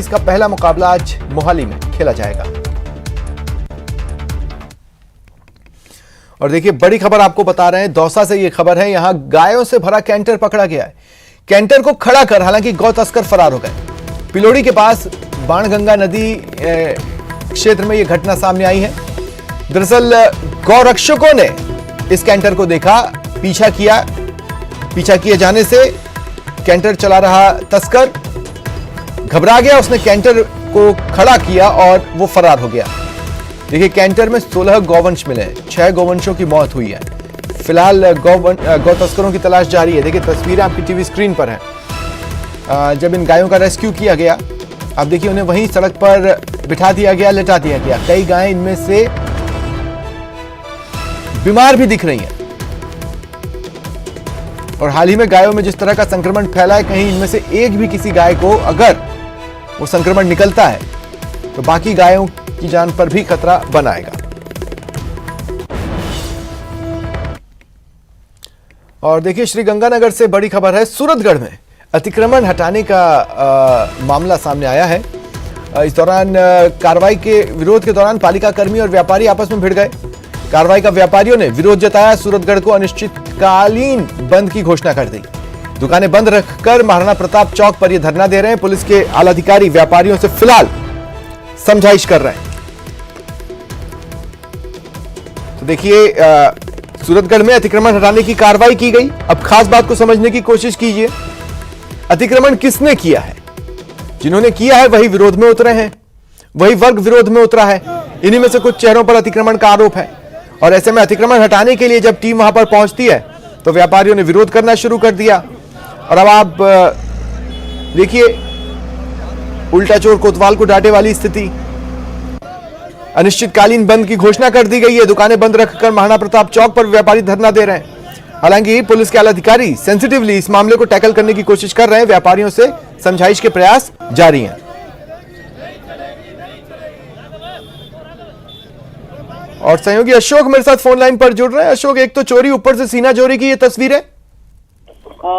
Series का पहला मुकाबला आज मोहाली में खेला जाएगा। और देखिए बड़ी खबर आपको बता रहे हैं, दौसा से ये खबर है। यहां गायों से भरा कैंटर पकड़ा गया है। कैंटर को खड़ा कर हालांकि गौ तस्कर फरार हो गए। पिलोड़ी के पास बाणगंगा नदी क्षेत्र में यह घटना सामने आई है। दरअसल गौरक्षकों ने इस कैंटर को देखा, पीछा किए जाने से कैंटर चला रहा तस्कर घबरा गया। उसने कैंटर को खड़ा किया और वो फरार हो गया। देखिए कैंटर में 16 गौवंश मिले हैं, 6 गौवंशों की मौत हुई है। फिलहाल गौ तस्करों की तलाश जारी है। देखिए तस्वीरें आपकी टीवी स्क्रीन पर हैं। जब इन गायों का रेस्क्यू किया गया, अब देखिए उन्हें वहीं सड़क पर बिठा दिया गया, लेटा दिया गया। कई गायें इनमें से बीमार भी दिख रही हैं। और हाल ही में गायों में जिस तरह का संक्रमण फैला है, कहीं इनमें से एक भी किसी गाय को अगर वो संक्रमण निकलता है तो बाकी गायों की जान पर भी खतरा बनाएगा। और देखिए श्रीगंगानगर से बड़ी खबर है। सूरतगढ़ में अतिक्रमण हटाने का मामला सामने आया है। इस दौरान कार्रवाई के विरोध के दौरान पालिका कर्मी और व्यापारी आपस में भिड़ गए। कार्रवाई का व्यापारियों ने विरोध जताया। सूरतगढ़ को अनिश्चितकालीन बंद की घोषणा कर दी। दुकानें बंद रखकर महाराणा प्रताप चौक पर ये धरना दे रहे हैं। पुलिस के आला अधिकारी व्यापारियों से फिलहाल समझाइश कर रहे हैं। तो देखिए सूरतगढ़ में अतिक्रमण हटाने की कार्रवाई की गई। अब खास बात को समझने की कोशिश कीजिए। अतिक्रमण किसने किया है? जिन्होंने किया है वही विरोध में उतरे हैं, वही वर्ग विरोध में उतरा है। इन्हीं में से कुछ चेहरों पर अतिक्रमण का आरोप है। और ऐसे में अतिक्रमण हटाने के लिए जब टीम वहां पर पहुंचती है तो व्यापारियों ने विरोध करना शुरू कर दिया। और अब आप देखिए उल्टा चोर कोतवाल को डांटे वाली स्थिति। अनिश्चितकालीन बंद की घोषणा कर दी गई है। दुकानें बंद रखकर महाराणा प्रताप चौक पर व्यापारी धरना दे रहे हैं। हालांकि पुलिस के आला अधिकारी सेंसिटिवली इस मामले को टैकल करने की कोशिश कर रहे हैं। व्यापारियों से समझाइश के प्रयास जारी हैं। और सहयोगी अशोक मेरे साथ फोन लाइन पर जुड़ रहे हैं। अशोक, एक तो चोरी, ऊपर से सीना चोरी की ये तस्वीरें।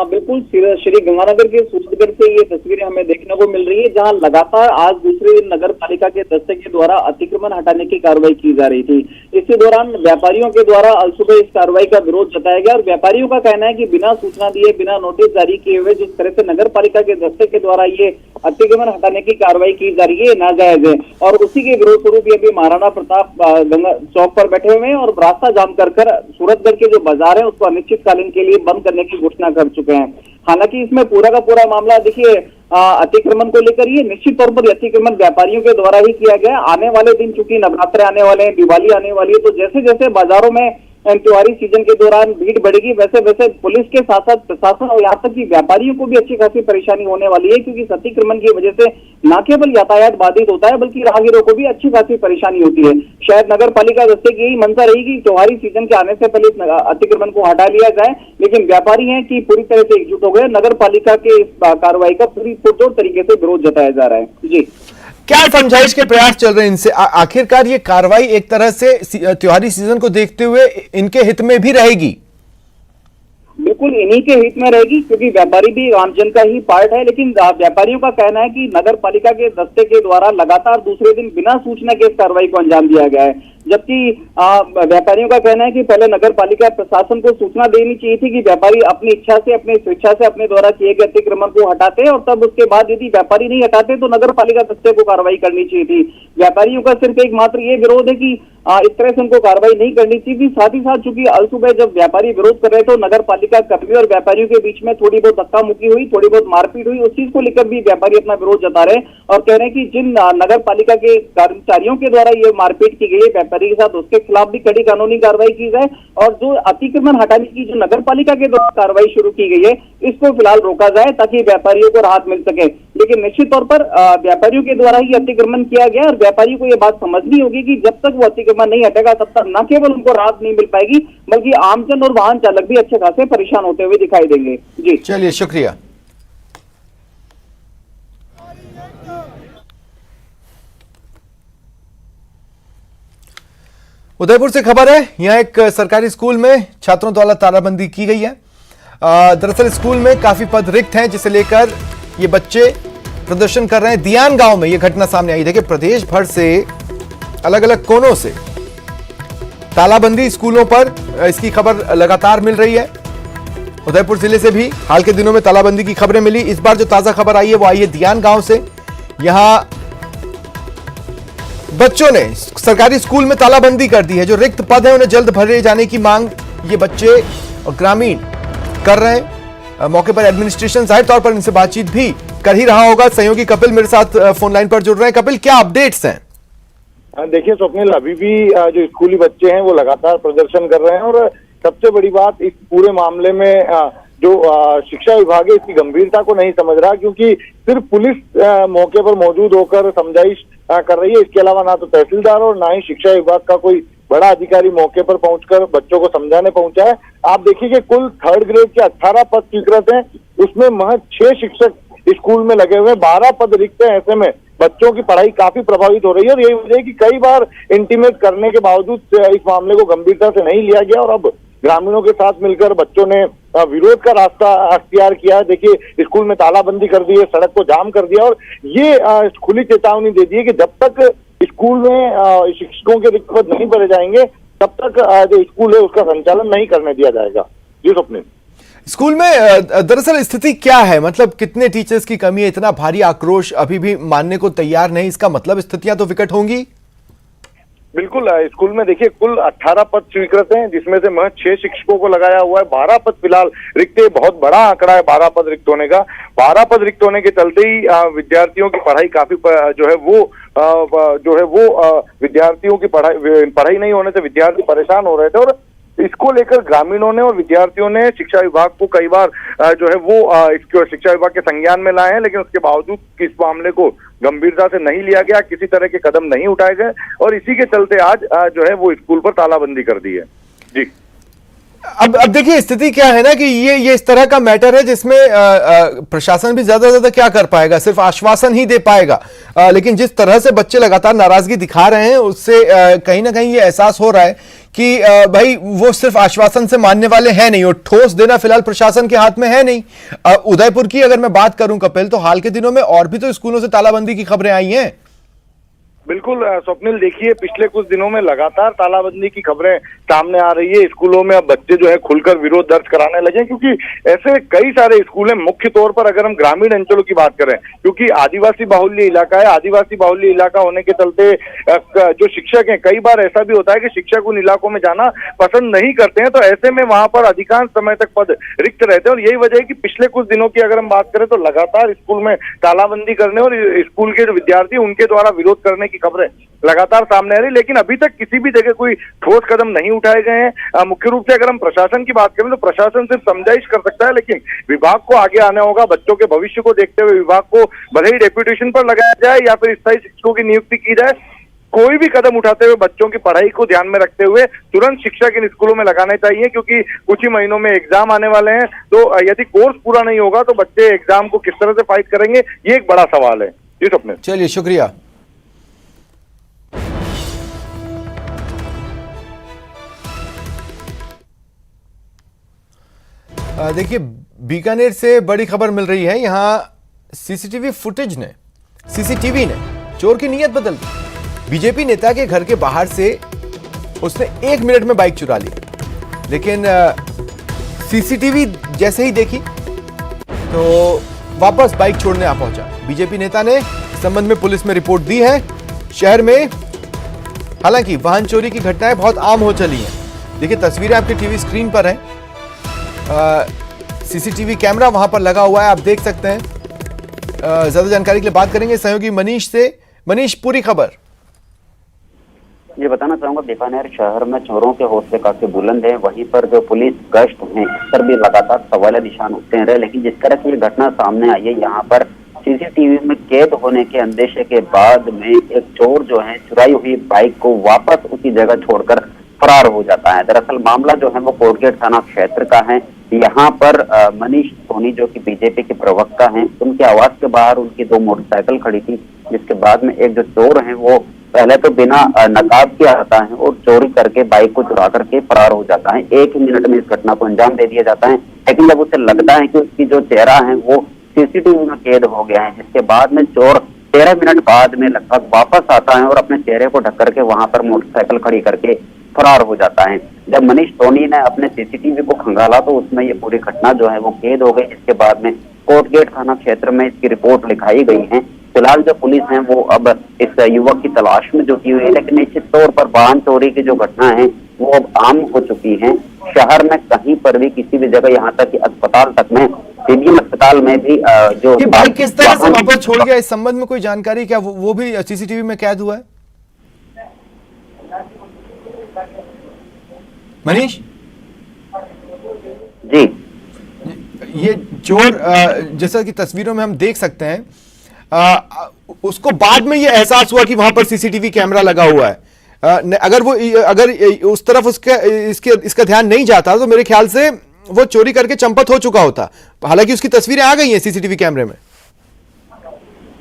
बिल्कुल श्री गंगानगर के सूरतगढ़ से ये तस्वीरें हमें देखने को मिल रही है, जहां लगातार आज दूसरे दिन नगर पालिका के दस्ते के द्वारा अतिक्रमण हटाने की कार्रवाई की जा रही थी। इसी दौरान व्यापारियों के द्वारा अलसुबह इस कार्रवाई का विरोध जताया गया। और व्यापारियों का कहना है कि बिना सूचना दिए, बिना नोटिस जारी किए हुए जिस तरह से नगर पालिका के दस्ते के द्वारा ये अतिक्रमण हटाने की कार्रवाई की जा रही है, नाजायज है। और उसी के विरोध स्वरूप ये भी महाराणा प्रताप गंगा चौक पर बैठे हुए हैं और रास्ता जाम कर सूरतगढ़ के जो बाजार है उसको अनिश्चितकालीन के लिए बंद करने की घोषणा कर चुके हैं। हालांकि इसमें पूरा का पूरा मामला देखिए अतिक्रमण को लेकर ये निश्चित तौर पर अतिक्रमण व्यापारियों के द्वारा ही किया गया। आने वाले दिन चूंकि नवरात्र आने वाले हैं, दिवाली आने वाली है, तो जैसे जैसे बाजारों में त्योहारी सीजन के दौरान भीड़ बढ़ेगी, वैसे वैसे पुलिस के साथ साथ प्रशासन और यहाँ तक कि व्यापारियों को भी अच्छी खासी परेशानी होने वाली है। क्योंकि अतिक्रमण की वजह से न केवल यातायात बाधित होता है बल्कि राहगीरों को भी अच्छी खासी परेशानी होती है। शायद नगर पालिका दस्ते की यही मंशा रहेगी त्योहारी सीजन के आने से पहले इस अतिक्रमण को हटा लिया जाए। लेकिन व्यापारी हैं कि पूरी तरह से एकजुट हो गए। नगर पालिका के इस कार्रवाई का पूरी पुरजोर तरीके से विरोध जताया जा रहा है। जी, क्या समझाइश के प्रयास चल रहे हैं इनसे? आखिरकार ये कार्रवाई एक तरह से त्योहारी सीजन को देखते हुए इनके हित में भी रहेगी? बिल्कुल इन्हीं के हित में रहेगी, क्योंकि व्यापारी भी आमजन का ही पार्ट है। लेकिन व्यापारियों का कहना है कि नगर पालिका के दस्ते के द्वारा लगातार दूसरे दिन बिना सूचना के इस कार्रवाई को अंजाम दिया गया है। जबकि व्यापारियों का कहना है कि पहले नगर पालिका प्रशासन को सूचना देनी चाहिए थी कि व्यापारी अपनी इच्छा से, अपनी स्वेच्छा से अपने द्वारा किए गए अतिक्रमण को हटाते, और तब उसके बाद यदि व्यापारी नहीं हटाते तो नगर पालिका दस्ते को कार्रवाई करनी चाहिए थी। व्यापारियों का सिर्फ एकमात्र ये विरोध है कि इस तरह से उनको कार्रवाई नहीं करनी चाहिए थी। साथ ही साथ चूंकि अलसुबह जब व्यापारी विरोध कर रहे थे तो नगर पालिका कर्मी और व्यापारियों के बीच में थोड़ी बहुत धक्का मुक्की हुई, थोड़ी बहुत मारपीट हुई। उस चीज को लेकर भी व्यापारी अपना विरोध जता रहे और कह रहे हैं कि जिन नगर पालिका के कर्मचारियों के द्वारा ये मारपीट की गई है व्यापारी के साथ, उसके खिलाफ भी कड़ी कानूनी कार्रवाई की जाए। और जो अतिक्रमण हटाने की जो नगर पालिका के द्वारा कार्रवाई शुरू की गई है इसको फिलहाल रोका जाए ताकि व्यापारियों को राहत मिल सके। लेकिन निश्चित तौर पर व्यापारियों के द्वारा ही अतिक्रमण किया गया और व्यापारियों को यह बात समझनी होगी कि जब तक वो अतिक्रमण नहीं हटेगा तब तक न केवल उनको राहत नहीं मिल पाएगी बल्कि आमजन और वाहन चालक भी अच्छे खासे परेशान होते हुए दिखाई देंगे। जी चलिए, शुक्रिया। उदयपुर से खबर है, यहां एक सरकारी स्कूल में छात्रों द्वारा तालाबंदी की गई है। दरअसल स्कूल में काफी पद रिक्त हैं जिसे लेकर ये बच्चे प्रदर्शन कर रहे हैं। दियान गांव में यह घटना सामने आई। देखिए, प्रदेश भर से अलग अलग कोनों से तालाबंदी स्कूलों पर इसकी खबर लगातार मिल रही है। उदयपुर जिले से भी हाल के दिनों में तालाबंदी की खबरें मिली। इस बार जो ताजा खबर आई है वो आई है दियान गांव से। यहां बच्चों ने सरकारी स्कूल में तालाबंदी कर दी है। जो रिक्त पद है उन्हें जल्द भरे जाने की मांग ये बच्चे और ग्रामीण कर रहे हैं। मौके पर एडमिनिस्ट्रेशन जाहिर तौर पर इनसे बातचीत भी कर ही रहा होगा। सहयोगी कपिल मेरे साथ फोन लाइन पर जुड़ रहे हैं। कपिल, क्या अपडेट्स हैं? देखिए स्वप्निल, अभी भी जो स्कूली बच्चे हैं वो लगातार प्रदर्शन कर रहे हैं और सबसे बड़ी बात इस पूरे मामले में जो शिक्षा विभाग है इसकी गंभीरता को नहीं समझ रहा, क्योंकि सिर्फ पुलिस मौके पर मौजूद होकर समझाइश कर रही है। इसके अलावा ना तो तहसीलदार और ना ही शिक्षा विभाग का कोई बड़ा अधिकारी मौके पर पहुंचकर बच्चों को समझाने पहुंचा है। आप देखिए कि कुल 3rd ग्रेड के 18 पद स्वीकृत हैं, उसमें महज 6 शिक्षक स्कूल में लगे हुए, 12 पद रिक्त हैं। ऐसे में बच्चों की पढ़ाई काफी प्रभावित हो रही है और यही वजह है कि कई बार इंटीमेट करने के बावजूद इस मामले को गंभीरता से नहीं लिया गया और अब ग्रामीणों के साथ मिलकर बच्चों ने विरोध का रास्ता अख्तियार किया है। देखिए, स्कूल में तालाबंदी कर दी है, सड़क को जाम कर दिया और ये खुली चेतावनी दे दी है कि जब तक स्कूल में शिक्षकों के रिक्त पद नहीं भरे जाएंगे तब तक जो स्कूल है उसका संचालन नहीं करने दिया जाएगा। जी स्वप्निल, स्कूल में दरअसल स्थिति क्या है? मतलब कितने टीचर्स की कमी है? इतना भारी आक्रोश अभी भी मानने को तैयार नहीं, इसका मतलब स्थितियां तो विकट होंगी। बिल्कुल, स्कूल में देखिए कुल 18 पद स्वीकृत हैं, जिसमें से महज 6 शिक्षकों को लगाया हुआ है। 12 पद फिलहाल रिक्त है। बहुत बड़ा आंकड़ा है 12 पद रिक्त होने का। 12 पद रिक्त होने के चलते ही विद्यार्थियों की पढ़ाई काफी विद्यार्थियों की पढ़ाई नहीं होने से विद्यार्थी परेशान हो रहे थे और इसको लेकर ग्रामीणों ने और विद्यार्थियों ने शिक्षा विभाग को कई बार इसको शिक्षा विभाग के संज्ञान में लाए हैं, लेकिन उसके बावजूद इस मामले को गंभीरता से नहीं लिया गया, किसी तरह के कदम नहीं उठाए गए और इसी के चलते आज वो स्कूल पर तालाबंदी कर दी है। जी, अब देखिए स्थिति क्या है ना कि ये इस तरह का मैटर है जिसमें प्रशासन भी ज्यादा से ज्यादा क्या कर पाएगा, सिर्फ आश्वासन ही दे पाएगा। लेकिन जिस तरह से बच्चे लगातार नाराजगी दिखा रहे हैं उससे कहीं ना कहीं ये एहसास हो रहा है कि भाई वो सिर्फ आश्वासन से मानने वाले हैं नहीं और ठोस देना फिलहाल प्रशासन के हाथ में है नहीं। उदयपुर की अगर मैं बात करूं कपिल, तो हाल के दिनों में और भी तो स्कूलों से तालाबंदी की खबरें आई हैं। बिल्कुल स्वप्निल, देखिए पिछले कुछ दिनों में लगातार तालाबंदी की खबरें सामने आ रही है। स्कूलों में अब बच्चे जो है खुलकर विरोध दर्ज कराने लगे, क्योंकि ऐसे कई सारे स्कूल हैं। मुख्य तौर पर अगर हम ग्रामीण अंचलों की बात करें, क्योंकि आदिवासी बाहुल्य इलाका है, आदिवासी बाहुल्य इलाका होने के चलते जो शिक्षक हैं, कई बार ऐसा भी होता है कि शिक्षक उन इलाकों में जाना पसंद नहीं करते हैं, तो ऐसे में वहां पर अधिकांश समय तक पद रिक्त रहते हैं। और यही वजह है कि पिछले कुछ दिनों की अगर हम बात करें तो लगातार स्कूल में तालाबंदी करने और स्कूल के जो विद्यार्थी उनके द्वारा विरोध करने की खबरें लगातार सामने आ रही, लेकिन अभी तक किसी भी जगह कोई ठोस कदम नहीं उठाए गए हैं। मुख्य रूप से अगर हम प्रशासन की बात करें तो प्रशासन सिर्फ समझाइश कर सकता है, लेकिन विभाग को आगे आना होगा। बच्चों के भविष्य को देखते हुए विभाग को भले ही डेप्यूटेशन पर लगाया जाए या फिर स्थायी शिक्षकों की नियुक्ति की जाए, कोई भी कदम उठाते हुए बच्चों की पढ़ाई को ध्यान में रखते हुए तुरंत शिक्षक इन स्कूलों में लगाने चाहिए, क्योंकि कुछ ही महीनों में एग्जाम आने वाले हैं। तो यदि कोर्स पूरा नहीं होगा तो बच्चे एग्जाम को किस तरह से फाइट करेंगे, ये एक बड़ा सवाल है। जी स्वप्निल, चलिए शुक्रिया। देखिए, बीकानेर से बड़ी खबर मिल रही है। यहां सीसीटीवी ने चोर की नीयत बदल दी। बीजेपी नेता के घर के बाहर से उसने 1 मिनट में बाइक चुरा ली, लेकिन सीसीटीवी जैसे ही देखी तो वापस बाइक छोड़ने आ पहुंचा। बीजेपी नेता ने इस संबंध में पुलिस में रिपोर्ट दी है। शहर में हालांकि वाहन चोरी की घटनाएं बहुत आम हो चली हैं। देखिए, तस्वीरें आपके टीवी स्क्रीन पर हैं। सीसीटीवी कैमरा वहां पर लगा हुआ है, आप देख सकते हैं। ज्यादा जानकारी के लिए बात करेंगे सहयोगी मनीष से। मनीष, पूरी खबर। ये बताना चाहूंगा, बीकानेर शहर में चोरों के हौसले काफी बुलंद है। वहीं पर जो पुलिस गश्त है इस पर भी लगातार सवाल निशान उठते रहे, लेकिन जिस तरह की ये घटना सामने आई है, यहाँ पर सीसीटीवी में कैद होने के अंदेशे के बाद में एक चोर जो है चुराई हुई बाइक को वापस उसी जगह छोड़कर फरार हो जाता है। दरअसल मामला जो है वो कोटगेट थाना क्षेत्र का है। यहाँ पर मनीष सोनी जो कि बीजेपी के प्रवक्ता हैं, उनके आवास के बाहर उनकी 2 मोटरसाइकिल खड़ी थी, जिसके बाद में एक जो चोर है वो पहले तो बिना नकाब के आता है और चोरी करके बाइक को चुरा करके फरार हो जाता है। 1 ही मिनट में इस घटना को अंजाम दे दिया जाता है, लेकिन जब उसे लगता है कि उसकी जो चेहरा है वो सीसीटीवी में कैद हो गया है, जिसके बाद में चोर 13 मिनट बाद में लगभग वापस आता है और अपने चेहरे को ढक करके वहां पर मोटरसाइकिल खड़ी करके फरार हो जाता है। जब मनीष टोनी ने अपने सीसीटीवी को खंगाला तो उसमें ये पूरी घटना जो है वो कैद हो गई, जिसके बाद में कोटगेट थाना क्षेत्र में इसकी रिपोर्ट लिखाई गई है। फिलहाल जो पुलिस है वो अब इस युवक की तलाश में जुटी हुई है, लेकिन निश्चित तौर पर वाहन चोरी की जो घटना है वो अब आम हो चुकी है शहर में। कहीं पर भी किसी भी जगह, यहाँ तक कि अस्पताल तक में, सिविल अस्पताल में भी जो ये बाइक किस तरह से वापस छोड़ गया, इस संबंध में कोई जानकारी क्या वो भी सीसीटीवी में कैद हुआ है? मनीष जी, ये चोर जैसा कि तस्वीरों में हम देख सकते हैं, उसको बाद में ये एहसास हुआ कि वहां पर सीसीटीवी कैमरा लगा हुआ है। अगर उस तरफ इसका ध्यान नहीं जाता तो मेरे ख्याल से वो चोरी करके चंपत हो चुका होता। हालांकि उसकी तस्वीरें आ गई हैं सीसीटीवी कैमरे में।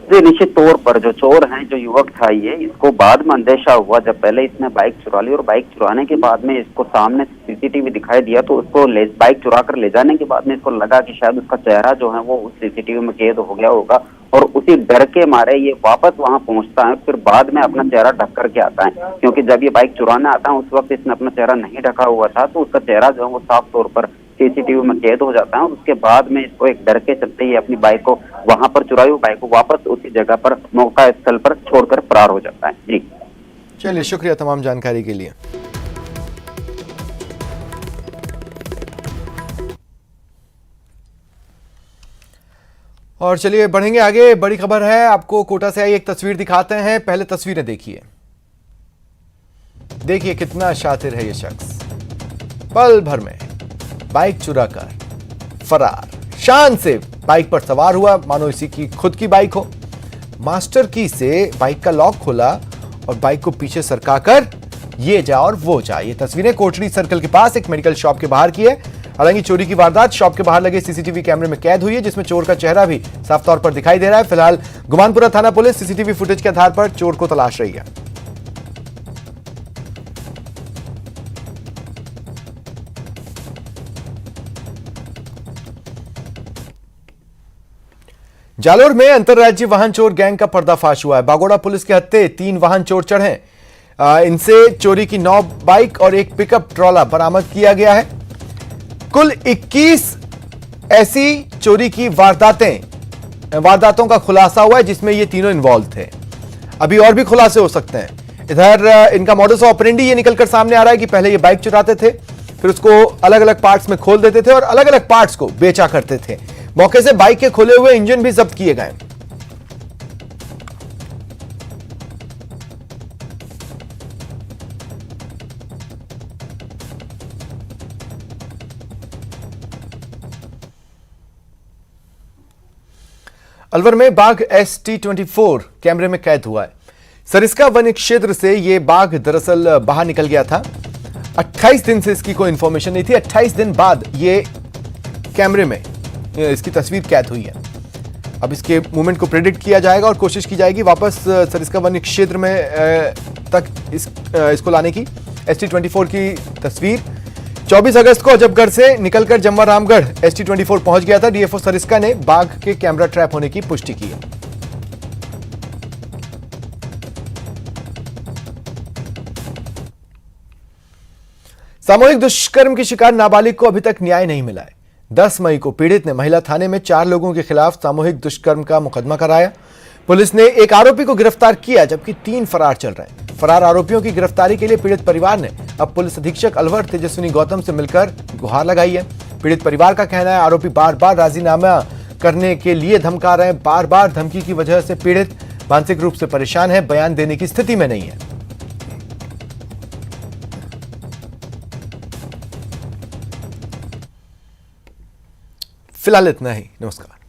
जी, निश्चित तौर पर जो चोर है, जो युवक था ये, इसको बाद में अंदेशा हुआ जब पहले इसने बाइक चुरा ली और बाइक चुराने के बाद में इसको सामने सीसीटीवी दिखाई दिया तो उसको बाइक चुरा कर ले जाने के बाद में इसको लगा कि शायद उसका चेहरा जो है वो उस सीसीटीवी में कैद हो गया होगा और उसी डर के मारे ये वापस वहां पहुंचता है। फिर बाद में अपना चेहरा ढक करके आता है, क्योंकि जब ये बाइक चुराने आता है उस वक्त इसने अपना चेहरा नहीं ढका हुआ था, तो उसका चेहरा जो है वो साफ तौर पर सीसीटीवी में कैद हो जाता है। और उसके बाद में इसको एक डर के चलते ही अपनी बाइक को वहां पर चुराई हुई बाइक को वापस उसी जगह पर मौका स्थल पर छोड़कर फरार हो जाता है। जी चलिए, शुक्रिया तमाम जानकारी के लिए। और चलिए बढ़ेंगे आगे। बड़ी खबर है, आपको कोटा से आई एक तस्वीर दिखाते हैं। पहले तस्वीरें देखिए। देखिए कितना शातिर है ये शख्स, पल भर में बाइक चुराकर फरार। शान से बाइक पर सवार हुआ मानो इसी की खुद की बाइक हो। मास्टर की से बाइक का लॉक खोला और बाइक को पीछे सरकाकर ये जा और वो जा। ये तस्वीरें कोटड़ी सर्कल के पास एक मेडिकल शॉप के बाहर की है। हालांकि चोरी की वारदात शॉप के बाहर लगे सीसीटीवी कैमरे में कैद हुई है, जिसमें चोर का चेहरा भी साफ तौर पर दिखाई दे रहा है। फिलहाल गुमानपुरा थाना पुलिस सीसीटीवी फुटेज के आधार पर चोर को तलाश रही है। जालोर में अंतरराज्यीय वाहन चोर गैंग का पर्दाफाश हुआ है। बागोड़ा पुलिस के हत्थे 3 वाहन चोर चढ़े। इनसे चोरी की 9 बाइक और एक पिकअप ट्रॉला बरामद किया गया है। कुल 21 ऐसी चोरी की वारदातों का खुलासा हुआ है, जिसमें ये तीनों इन्वॉल्व थे। अभी और भी खुलासे हो सकते हैं। इधर इनका मॉडस ऑपरेंडी ये निकलकर सामने आ रहा है कि पहले ये बाइक चुराते थे, फिर उसको अलग अलग पार्ट्स में खोल देते थे और अलग अलग पार्ट्स को बेचा करते थे। मौके से बाइक के खुले हुए इंजन भी जब्त किए गए। अलवर में बाघ ST24 कैमरे में कैद हुआ है। सरिस्का वन क्षेत्र से यह बाघ दरअसल बाहर निकल गया था। 28 दिन से इसकी कोई इंफॉर्मेशन नहीं थी। 28 दिन बाद ये कैमरे में इसकी तस्वीर कैद हुई है। अब इसके मूवमेंट को प्रेडिक्ट किया जाएगा और कोशिश की जाएगी वापस सरिस्का वन क्षेत्र में तक इसको लाने की। ST24 की तस्वीर 24 अगस्त को अजबगढ़ से निकलकर जम्वा रामगढ़ ST24 पहुंच गया था। DFO सरिस्का ने बाघ के कैमरा ट्रैप होने की पुष्टि की है। सामूहिक दुष्कर्म की शिकार नाबालिग को अभी तक न्याय नहीं मिला है। 10 मई को पीड़ित ने महिला थाने में 4 लोगों के खिलाफ सामूहिक दुष्कर्म का मुकदमा कराया। पुलिस ने एक आरोपी को गिरफ्तार किया, जबकि 3 फरार चल रहे हैं। फरार आरोपियों की गिरफ्तारी के लिए पीड़ित परिवार ने अब पुलिस अधीक्षक अलवर तेजस्विनी गौतम से मिलकर गुहार लगाई है। पीड़ित परिवार का कहना है आरोपी बार बार राजीनामा करने के लिए धमका रहे हैं। बार बार धमकी की वजह से पीड़ित मानसिक रूप से परेशान है, बयान देने की स्थिति में नहीं है। फिलहाल इतना ही। नमस्कार।